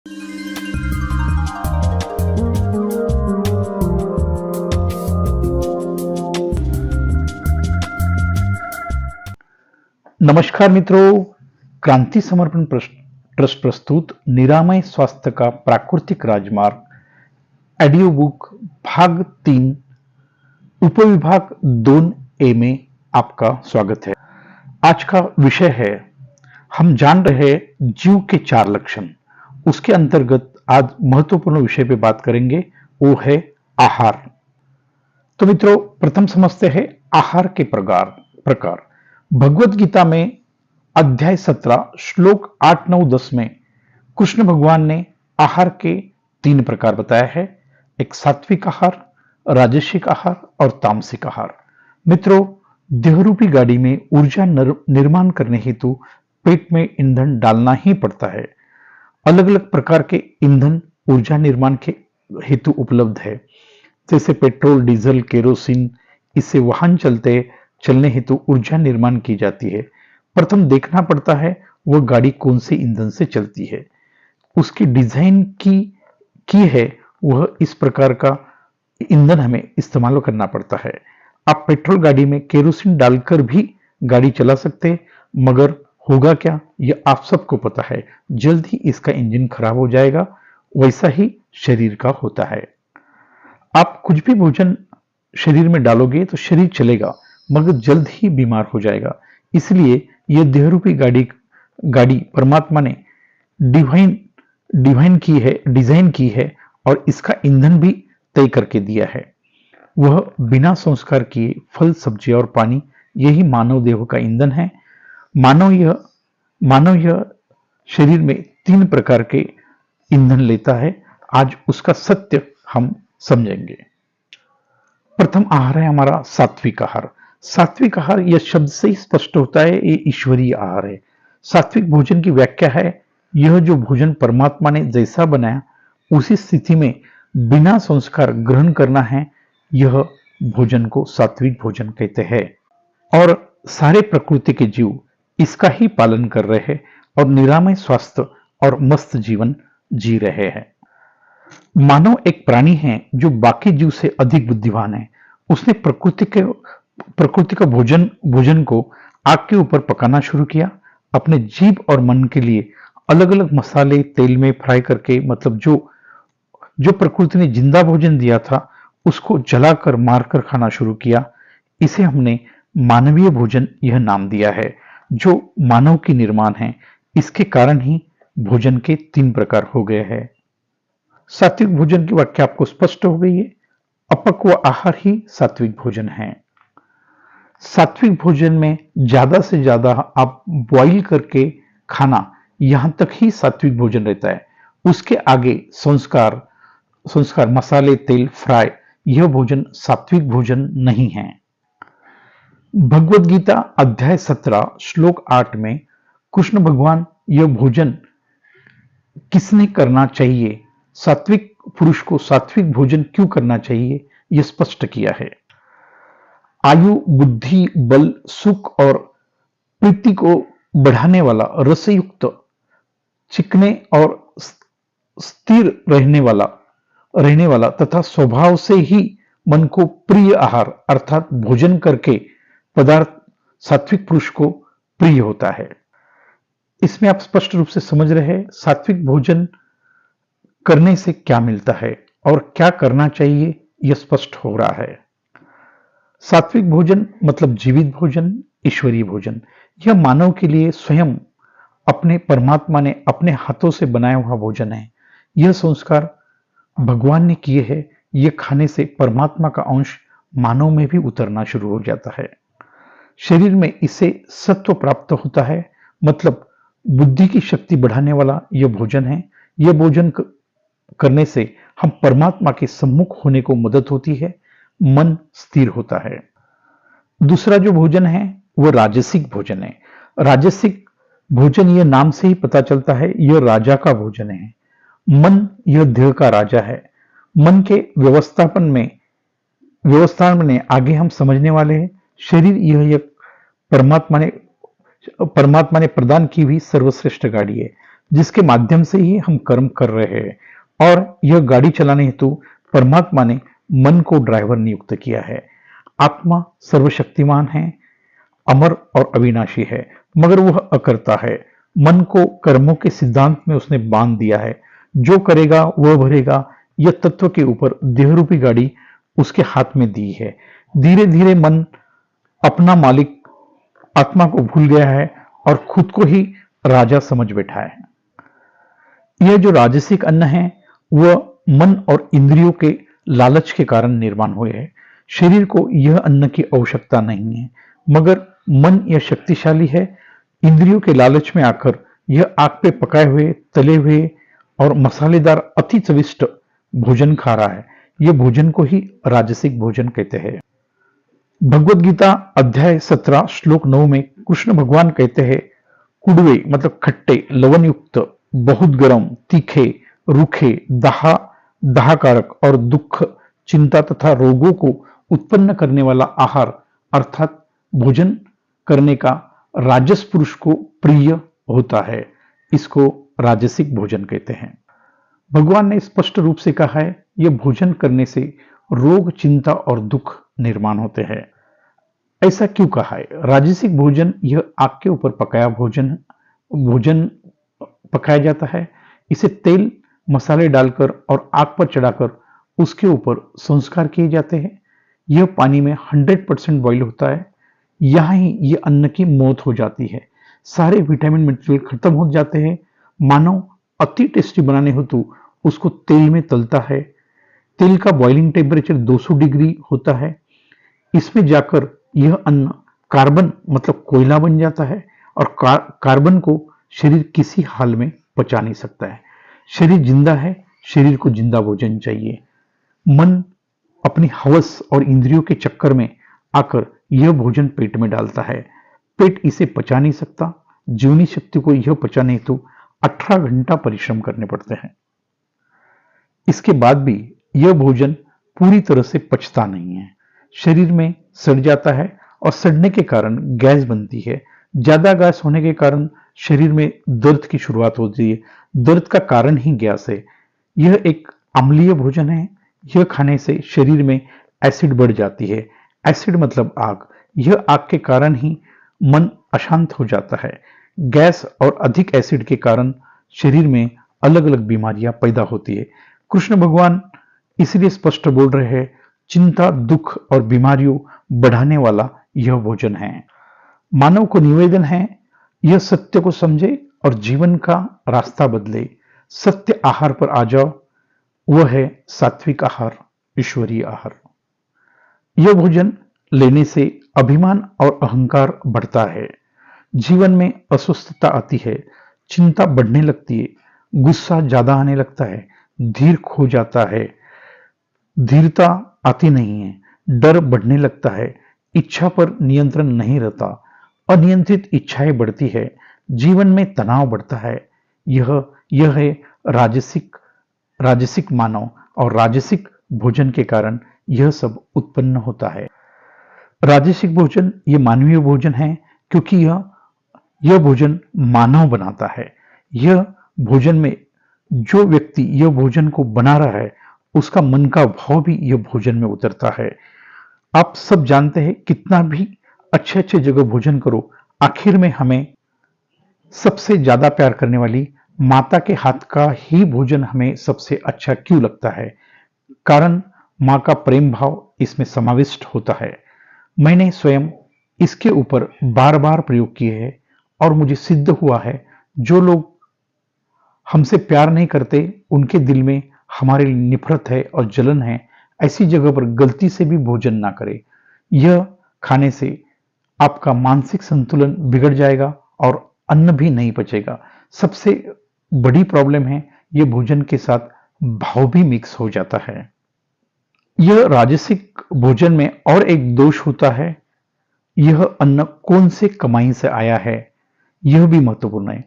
नमस्कार मित्रों, क्रांति समर्पण ट्रस्ट प्रस्तुत निरामय स्वास्थ्य का प्राकृतिक राजमार्ग ऑडियो बुक भाग 3 उपविभाग 2A में आपका स्वागत है। आज का विषय है, हम जान रहे जीव के 4 लक्षण। उसके अंतर्गत आज महत्वपूर्ण विषय पे बात करेंगे, वो है आहार। तो मित्रों, प्रथम समझते हैं आहार के प्रकार। भगवत गीता में अध्याय 17 श्लोक 8, 9, 10 में कृष्ण भगवान ने आहार के 3 प्रकार बताया है। एक सात्विक आहार, राजसिक आहार और तामसिक आहार। मित्रों, देहरूपी गाड़ी में ऊर्जा निर्माण करने हेतु पेट में ईंधन डालना ही पड़ता है। अलग अलग प्रकार के ईंधन ऊर्जा निर्माण के हेतु उपलब्ध है, जैसे पेट्रोल, डीजल, केरोसिन। इससे वाहन चलने हेतु ऊर्जा निर्माण की जाती है। प्रथम देखना पड़ता है वह गाड़ी कौन से ईंधन से चलती है, उसकी डिजाइन की है वह इस प्रकार का ईंधन हमें इस्तेमाल करना पड़ता है। आप पेट्रोल गाड़ी में केरोसिन डालकर भी गाड़ी चला सकते हैं, मगर होगा क्या यह आप सबको पता है, जल्द ही इसका इंजन खराब हो जाएगा। वैसा ही शरीर का होता है। आप कुछ भी भोजन शरीर में डालोगे तो शरीर चलेगा, मगर जल्द ही बीमार हो जाएगा। इसलिए यह देहरूपी गाड़ी परमात्मा ने डिजाइन की है और इसका ईंधन भी तय करके दिया है। वह बिना संस्कार किए फल, सब्जी और पानी, यही मानव देह का ईंधन है। मानव यह शरीर में 3 प्रकार के ईंधन लेता है। आज उसका सत्य हम समझेंगे। प्रथम आहार है हमारा सात्विक आहार। सात्विक आहार यह शब्द से ही स्पष्ट होता है, ये ईश्वरीय आहार है। सात्विक भोजन की व्याख्या है, यह जो भोजन परमात्मा ने जैसा बनाया उसी स्थिति में बिना संस्कार ग्रहण करना है, यह भोजन को सात्विक भोजन कहते हैं। और सारे प्रकृति के जीव इसका ही पालन कर रहे हैं और निरामय स्वास्थ्य और मस्त जीवन जी रहे हैं। मानव एक प्राणी है जो बाकी जीव से अधिक बुद्धिमान है। उसने प्रकृति का भोजन को आग के ऊपर पकाना शुरू किया। अपने जीभ और मन के लिए अलग अलग मसाले तेल में फ्राई करके, मतलब जो प्रकृति ने जिंदा भोजन दिया था उसको जलाकर मारकर खाना शुरू किया। इसे हमने मानवीय भोजन यह नाम दिया है, जो मानव की निर्माण है। इसके कारण ही भोजन के 3 प्रकार हो गए हैं। सात्विक भोजन की व्याख्या आपको स्पष्ट हो गई है। अपक्व आहार ही सात्विक भोजन है। सात्विक भोजन में ज्यादा से ज्यादा आप बॉईल करके खाना, यहां तक ही सात्विक भोजन रहता है। उसके आगे संस्कार मसाले, तेल, फ्राई, यह भोजन सात्विक भोजन नहीं है। भगवत गीता अध्याय 17 श्लोक 8 में कृष्ण भगवान यह भोजन किसने करना चाहिए, सात्विक पुरुष को सात्विक भोजन क्यों करना चाहिए, यह स्पष्ट किया है। आयु, बुद्धि, बल, सुख और प्रीति को बढ़ाने वाला, रसयुक्त, चिकने और स्थिर रहने वाला तथा स्वभाव से ही मन को प्रिय आहार अर्थात भोजन करके पदार्थ सात्विक पुरुष को प्रिय होता है। इसमें आप स्पष्ट रूप से समझ रहे हैं सात्विक भोजन करने से क्या मिलता है और क्या करना चाहिए, यह स्पष्ट हो रहा है। सात्विक भोजन मतलब जीवित भोजन, ईश्वरीय भोजन। यह मानव के लिए स्वयं अपने परमात्मा ने अपने हाथों से बनाया हुआ भोजन है। यह संस्कार भगवान ने किए हैं। यह खाने से परमात्मा का अंश मानव में भी उतरना शुरू हो जाता है। शरीर में इससे सत्व प्राप्त होता है, मतलब बुद्धि की शक्ति बढ़ाने वाला यह भोजन है। यह भोजन करने से हम परमात्मा के सम्मुख होने को मदद होती है, मन स्थिर होता है। दूसरा जो भोजन है वह राजसिक भोजन है। राजसिक भोजन, यह नाम से ही पता चलता है, यह राजा का भोजन है। मन यह देह का राजा है। मन के व्यवस्थापन में आगे हम समझने वाले हैं। शरीर यह परमात्मा ने प्रदान की हुई सर्वश्रेष्ठ गाड़ी है। जिसके माध्यम से ही हम कर्म कर रहे हैं। और यह गाड़ी चलाने हेतु परमात्मा ने मन को ड्राइवर नियुक्त किया है। आत्मा सर्वशक्तिमान है, अमर और अविनाशी है, मगर वह अकर्ता है। मन को कर्मों के सिद्धांत में उसने बांध दिया है। जो करेगा वह भरेगा, यह तत्व के ऊपर देहरूपी गाड़ी उसके हाथ में दी है। धीरे धीरे मन अपना मालिक आत्मा को भूल गया है और खुद को ही राजा समझ बैठा है। यह जो राजसिक अन्न है वह मन और इंद्रियों के लालच के कारण निर्माण हुए हैं। शरीर को यह अन्न की आवश्यकता नहीं है, मगर मन यह शक्तिशाली है। इंद्रियों के लालच में आकर यह आग पे पकाए हुए, तले हुए और मसालेदार अति चविष्ट भोजन खा रहा है। यह भोजन को ही राजसिक भोजन कहते हैं। भगवत गीता अध्याय 17 श्लोक 9 में कृष्ण भगवान कहते हैं, कुड़वे मतलब खट्टे, लवण युक्त, बहुत गर्म, तीखे, रूखे, दाहकारक और दुख, चिंता तथा रोगों को उत्पन्न करने वाला आहार अर्थात भोजन करने का राजस पुरुष को प्रिय होता है। इसको राजसिक भोजन कहते हैं। भगवान ने स्पष्ट रूप से कहा है, यह भोजन करने से रोग, चिंता और दुख निर्माण होते हैं। ऐसा क्यों कहा है? राजसिक भोजन यह आग के ऊपर पकाया भोजन पकाया जाता है। इसे तेल मसाले डालकर और आग पर चढ़ाकर उसके ऊपर संस्कार किए जाते हैं। यह पानी में 100% बॉइल होता है। यहाँ ही यह अन्न की मौत हो जाती है। सारे विटामिन मिनरल खत्म हो जाते हैं। मानव अति टेस्टी बनाने हेतु उसको तेल में तलता है। तेल का बॉइलिंग टेम्परेचर 200 डिग्री होता है। इसमें जाकर यह अन्न कार्बन मतलब कोयला बन जाता है और कार्बन को शरीर किसी हाल में पचा नहीं सकता है। शरीर जिंदा है, शरीर को जिंदा भोजन चाहिए। मन अपनी हवस और इंद्रियों के चक्कर में आकर यह भोजन पेट में डालता है। पेट इसे पचा नहीं सकता। जीवनी शक्ति को यह पचाने हेतु 18 घंटा परिश्रम करने पड़ते हैं। इसके बाद भी यह भोजन पूरी तरह से पचता नहीं है। शरीर में सड़ जाता है और सड़ने के कारण गैस बनती है। ज्यादा गैस होने के कारण शरीर में दर्द की शुरुआत होती है। दर्द का कारण ही गैस है। यह एक अम्लीय भोजन है। यह खाने से शरीर में एसिड बढ़ जाती है। एसिड मतलब आग। यह आग के कारण ही मन अशांत हो जाता है। गैस और अधिक एसिड के कारण शरीर में अलग अलग बीमारियां पैदा होती है। कृष्ण भगवान इसलिए स्पष्ट बोल रहे हैं, चिंता, दुख और बीमारियों बढ़ाने वाला यह भोजन है। मानव को निवेदन है, यह सत्य को समझे और जीवन का रास्ता बदले। सत्य आहार पर आ जाओ, वह है सात्विक आहार, ईश्वरीय आहार। यह भोजन लेने से अभिमान और अहंकार बढ़ता है। जीवन में अस्वस्थता आती है, चिंता बढ़ने लगती है, गुस्सा ज्यादा आने लगता है, धीर खो जाता है, धीरता आती नहीं है, डर बढ़ने लगता है, इच्छा पर नियंत्रण नहीं रहता, अनियंत्रित इच्छाएं बढ़ती है, जीवन में तनाव बढ़ता है। यह है राजसिक मानव और राजसिक भोजन के कारण यह सब उत्पन्न होता है। राजसिक भोजन यह मानवीय भोजन है क्योंकि यह भोजन मानव बनाता है। यह भोजन में जो व्यक्ति यह भोजन को बना रहा है उसका मन का भाव भी यह भोजन में उतरता है। आप सब जानते हैं, कितना भी अच्छे अच्छे जगह भोजन करो, आखिर में हमें सबसे ज्यादा प्यार करने वाली माता के हाथ का ही भोजन हमें सबसे अच्छा क्यों लगता है? कारण मां का प्रेम भाव इसमें समाविष्ट होता है। मैंने स्वयं इसके ऊपर बार बार प्रयोग किए हैं और मुझे सिद्ध हुआ है, जो लोग हमसे प्यार नहीं करते उनके दिल में हमारे लिए नफरत है और जलन है। ऐसी जगह पर गलती से भी भोजन ना करें। यह खाने से आपका मानसिक संतुलन बिगड़ जाएगा और अन्न भी नहीं पचेगा। सबसे बड़ी प्रॉब्लम है, यह भोजन के साथ भाव भी मिक्स हो जाता है। यह राजसिक भोजन में और एक दोष होता है, यह अन्न कौन से कमाई से आया है यह भी महत्वपूर्ण है।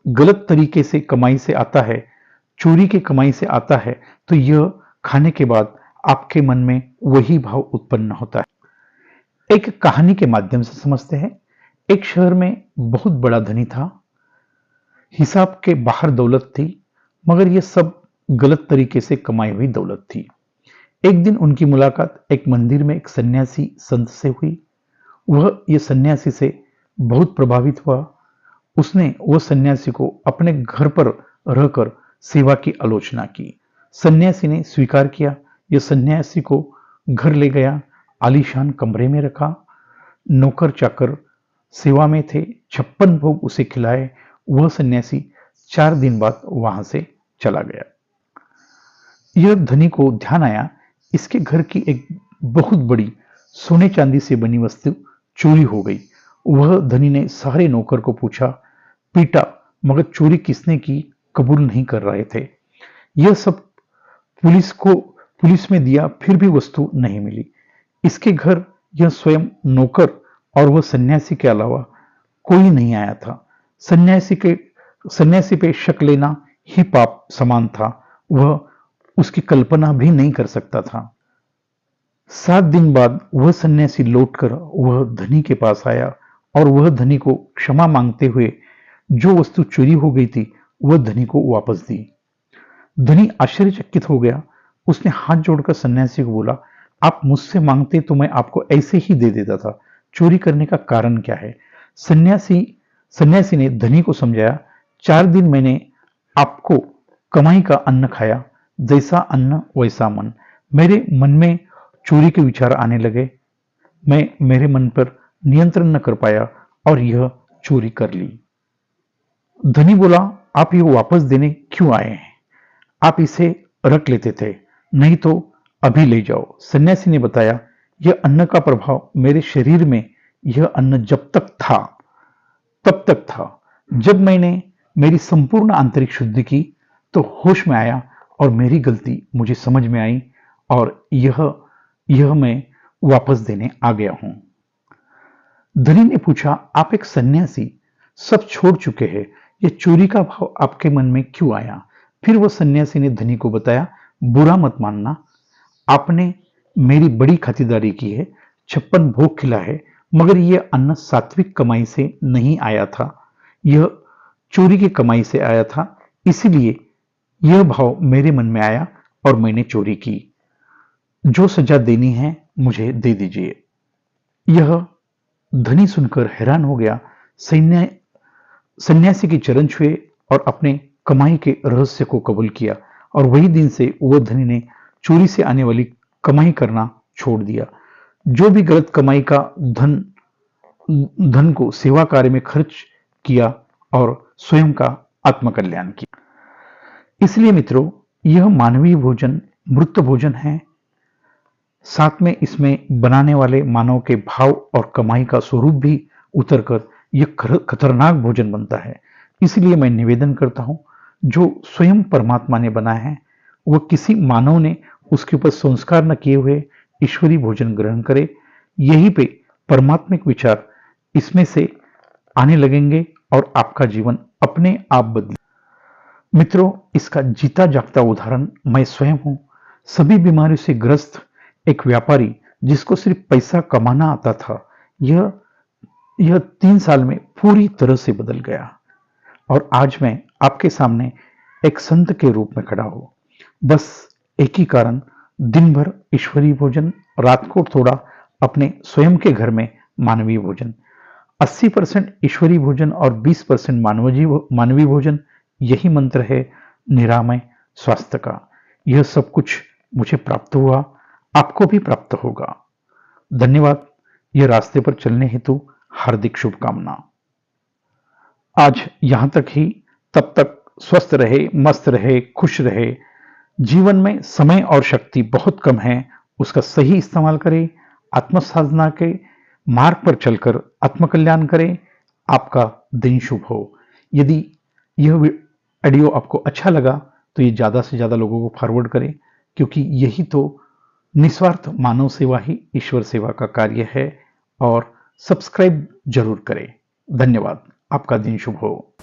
गलत तरीके से कमाई से आता है, चोरी के कमाई से आता है, तो यह खाने के बाद आपके मन में वही भाव उत्पन्न होता है। एक कहानी के माध्यम से समझते हैं। एक शहर में बहुत बड़ा धनी था। हिसाब के बाहर दौलत थी, मगर यह सब गलत तरीके से कमाई हुई दौलत थी। एक दिन उनकी मुलाकात एक मंदिर में एक सन्यासी संत से हुई। वह ये सन्यासी से बहुत प्रभावित हुआ। उसने वह सन्यासी को अपने घर पर रहकर सेवा की आलोचना की। सन्यासी ने स्वीकार किया। यह सन्यासी को घर ले गया, आलीशान कमरे में रखा। नौकर चाकर सेवा में थे, 56 भोग उसे खिलाए। वह सन्यासी 4 दिन बाद वहां से चला गया। यह धनी को ध्यान आया, इसके घर की एक बहुत बड़ी सोने चांदी से बनी वस्तु चोरी हो गई। वह धनी ने सारे नौकर को पूछा, पीटा, मगर चोरी किसने की कबूल नहीं कर रहे थे। यह सब पुलिस में दिया, फिर भी वस्तु नहीं मिली। इसके घर यह स्वयं नौकर और वह सन्यासी के अलावा कोई नहीं आया था। सन्यासी पे शक लेना ही पाप समान था। वह उसकी कल्पना भी नहीं कर सकता था। 7 दिन बाद वह सन्यासी लौटकर वह धनी के पास आया और वह धनी को क्षमा मांगते हुए जो वस्तु चोरी हो गई थी वह धनी को वापस दी। धनी आश्चर्यचकित हो गया। उसने हाथ जोड़कर सन्यासी को बोला, आप मुझसे मांगते तो मैं आपको ऐसे ही दे देता था, चोरी करने का कारण क्या है। सन्यासी ने धनी को समझाया, 4 दिन मैंने आपको कमाई का अन्न खाया, जैसा अन्न वैसा मन। मेरे मन में चोरी के विचार आने लगे। मैं मेरे मन पर नियंत्रण न कर पाया और यह चोरी कर ली। धनी बोला, आप ये वापस देने क्यों आए हैं? आप इसे रख लेते थे, नहीं तो अभी ले जाओ। सन्यासी ने बताया, यह अन्न का प्रभाव मेरे शरीर में, यह अन्न जब तक था तब तक था। जब मैंने मेरी संपूर्ण आंतरिक शुद्धि की तो होश में आया और मेरी गलती मुझे समझ में आई और यह मैं वापस देने आ गया हूं। धनी ने पूछा, आप एक सन्यासी, सब छोड़ चुके हैं, यह चोरी का भाव आपके मन में क्यों आया? फिर वह सन्यासी ने धनी को बताया, बुरा मत मानना, आपने मेरी बड़ी खातिरदारी की है, 56 भोग खिला है, मगर यह अन्न सात्विक कमाई से नहीं आया था, यह चोरी की कमाई से आया था। इसीलिए यह भाव मेरे मन में आया और मैंने चोरी की। जो सजा देनी है मुझे दे दीजिए। यह धनी सुनकर हैरान हो गया। सन्यासी के चरण छुए और अपने कमाई के रहस्य को कबूल किया और वही दिन से वह धनी ने चोरी से आने वाली कमाई करना छोड़ दिया। जो भी गलत कमाई का धन को सेवा कार्य में खर्च किया और स्वयं का आत्मकल्याण किया। इसलिए मित्रों, यह मानवीय भोजन मृत भोजन है। साथ में इसमें बनाने वाले मानव के भाव और कमाई का स्वरूप भी उतरकर यह खतरनाक भोजन बनता है। इसलिए मैं निवेदन करता हूं, जो स्वयं परमात्मा ने बनाया है वह किसी मानव ने उसके ऊपर संस्कार न किए हुए ईश्वरीय भोजन ग्रहण करे। यही पे परमात्मिक विचार इसमें से आने लगेंगे और आपका जीवन अपने आप बदले। मित्रों, इसका जीता जागता उदाहरण मैं स्वयं हूं। सभी बीमारियों से ग्रस्त एक व्यापारी जिसको सिर्फ पैसा कमाना आता था, यह 3 साल में पूरी तरह से बदल गया और आज मैं आपके सामने एक संत के रूप में खड़ा हूं। बस एक ही कारण, दिन भर ईश्वरीय भोजन, रात को थोड़ा अपने स्वयं के घर में मानवीय भोजन। 80% ईश्वरीय भोजन और 20% मानवीय भोजन, यही मंत्र है निरामय स्वास्थ्य का। यह सब कुछ मुझे प्राप्त हुआ, आपको भी प्राप्त होगा। धन्यवाद। यह रास्ते पर चलने हेतु हार्दिक शुभकामना। आज यहां तक ही। तब तक स्वस्थ रहे, मस्त रहे, खुश रहे। जीवन में समय और शक्ति बहुत कम है, उसका सही इस्तेमाल करें। आत्मसाधना के मार्ग पर चलकर आत्मकल्याण करें। आपका दिन शुभ हो। यदि यह वीडियो आपको अच्छा लगा तो ये ज्यादा से ज्यादा लोगों को फॉरवर्ड करें, क्योंकि यही तो निस्वार्थ मानव सेवा ही ईश्वर सेवा का कार्य है। और सब्सक्राइब जरूर करें। धन्यवाद। आपका दिन शुभ हो।